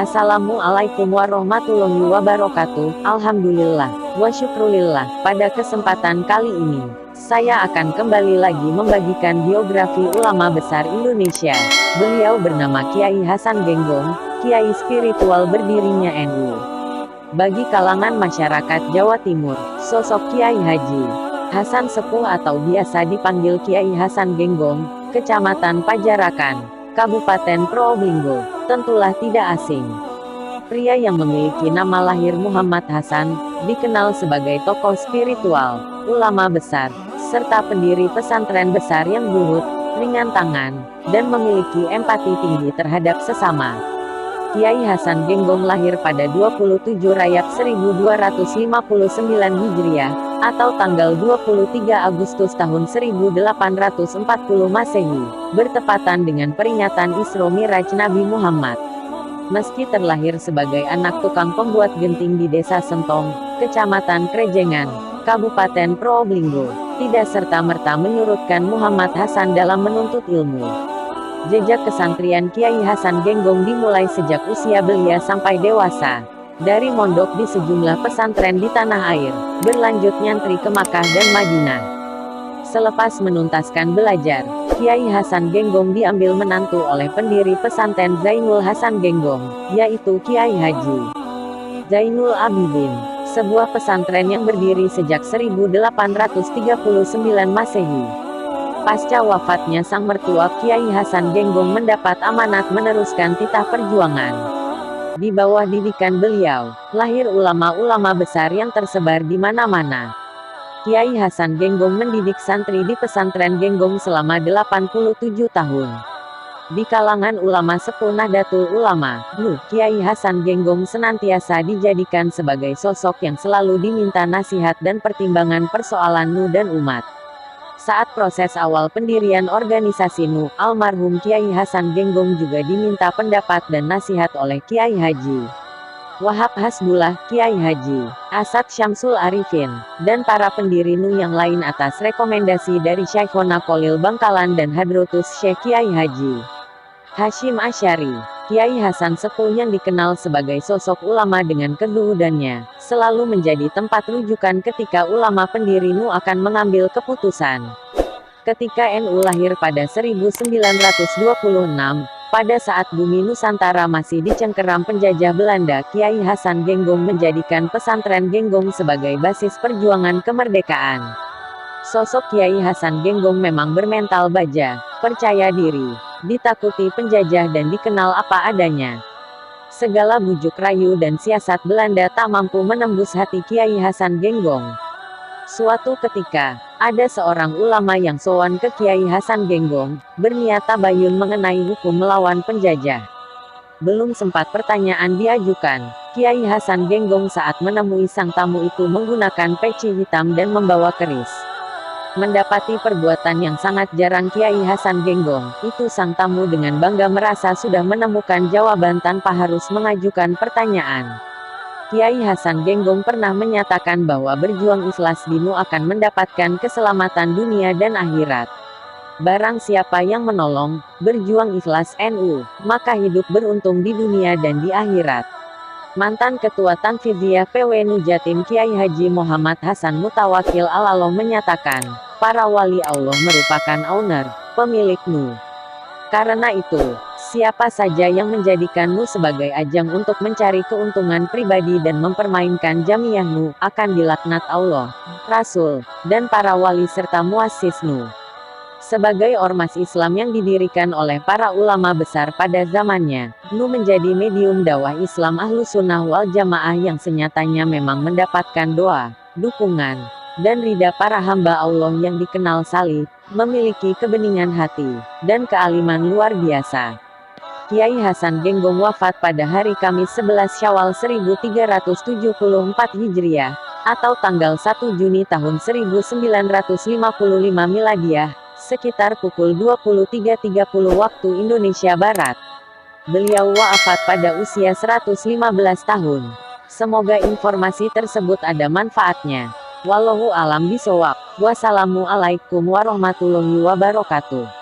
Assalamualaikum warahmatullahi wabarakatuh. Alhamdulillah wa syukrulillah. Pada kesempatan kali ini, saya akan kembali lagi membagikan biografi ulama besar Indonesia. Beliau bernama Kiai Hasan Genggong, kiai spiritual berdirinya NU. Bagi kalangan masyarakat Jawa Timur, sosok Kiai Haji Hasan Sepuh atau biasa dipanggil Kiai Hasan Genggong, Kecamatan Pajarakan, Kabupaten Probolinggo, tentulah tidak asing. Pria yang memiliki nama lahir Muhammad Hasan, dikenal sebagai tokoh spiritual, ulama besar, serta pendiri pesantren besar yang lembut, ringan tangan, dan memiliki empati tinggi terhadap sesama. Kiai Hasan Genggong lahir pada 27 Rajab 1259 Hijriah, atau tanggal 23 Agustus tahun 1840 Masehi, bertepatan dengan peringatan Isra Miraj Nabi Muhammad. Meski terlahir sebagai anak tukang pembuat genting di Desa Sentong, Kecamatan Krejengan, Kabupaten Probolinggo, tidak serta-merta menyurutkan Muhammad Hasan dalam menuntut ilmu. Jejak kesantrian Kiai Hasan Genggong dimulai sejak usia belia sampai dewasa. Dari mondok di sejumlah pesantren di tanah air, berlanjut nyantri ke Makkah dan Madinah. Selepas menuntaskan belajar, Kiai Hasan Genggong diambil menantu oleh pendiri pesantren Zainul Hasan Genggong, yaitu Kiai Haji Zainul Abidin, sebuah pesantren yang berdiri sejak 1839 Masehi. Pasca wafatnya sang mertua, Kiai Hasan Genggong mendapat amanat meneruskan titah perjuangan. Di bawah didikan beliau, lahir ulama-ulama besar yang tersebar di mana-mana. Kiai Hasan Genggong mendidik santri di pesantren Genggong selama 87 tahun. Di kalangan ulama sepuh Nahdlatul Ulama, Kiai Hasan Genggong senantiasa dijadikan sebagai sosok yang selalu diminta nasihat dan pertimbangan persoalan NU dan umat. Saat proses awal pendirian organisasi NU, almarhum Kiai Hasan Genggong juga diminta pendapat dan nasihat oleh Kiai Haji Wahab Hasbullah, Kiai Haji Asad Syamsul Arifin, dan para pendiri NU yang lain atas rekomendasi dari Syekhona Kholil Bangkalan dan Hadratus Syekh Kiai Haji Hashim Asy'ari. Kiai Hasan Sepuh yang dikenal sebagai sosok ulama dengan kezuhudannya, selalu menjadi tempat rujukan ketika ulama pendiri NU akan mengambil keputusan. Ketika NU lahir pada 1926, pada saat bumi Nusantara masih dicengkeram penjajah Belanda, Kiai Hasan Genggong menjadikan pesantren Genggong sebagai basis perjuangan kemerdekaan. Sosok Kiai Hasan Genggong memang bermental baja, percaya diri, ditakuti penjajah dan dikenal apa adanya. Segala bujuk rayu dan siasat Belanda tak mampu menembus hati Kiai Hasan Genggong. Suatu ketika, ada seorang ulama yang sowan ke Kiai Hasan Genggong, berniat tabayun mengenai hukum melawan penjajah. Belum sempat pertanyaan diajukan, Kiai Hasan Genggong saat menemui sang tamu itu menggunakan peci hitam dan membawa keris. Mendapati perbuatan yang sangat jarang Kiai Hasan Genggong, itu sang tamu dengan bangga merasa sudah menemukan jawaban tanpa harus mengajukan pertanyaan. Kiai Hasan Genggong pernah menyatakan bahwa berjuang ikhlas di NU akan mendapatkan keselamatan dunia dan akhirat. Barang siapa yang menolong, berjuang ikhlas NU, maka hidup beruntung di dunia dan di akhirat. Mantan Ketua Tanfidiyah PW NU Jatim Kiai Haji Muhammad Hasan Mutawakil Alaloh menyatakan, para wali Allah merupakan owner, pemilik NU. Karena itu, siapa saja yang menjadikan NU sebagai ajang untuk mencari keuntungan pribadi dan mempermainkan jamiah NU, akan dilaknat Allah, Rasul, dan para wali serta muassis NU. Sebagai ormas Islam yang didirikan oleh para ulama besar pada zamannya, NU menjadi medium dakwah Islam Ahlussunnah wal Jamaah yang senyatanya memang mendapatkan doa, dukungan, dan ridha para hamba Allah yang dikenal salih, memiliki kebeningan hati, dan kealiman luar biasa. Kiai Hasan Genggong wafat pada hari Kamis 11 Syawal 1374 Hijriah, atau tanggal 1 Juni tahun 1955 Miladiah, sekitar pukul 23.30 waktu Indonesia Barat. Beliau wafat pada usia 115 tahun. Semoga informasi tersebut ada manfaatnya. Wallahu alam bishawab. Wassalamualaikum warahmatullahi wabarakatuh.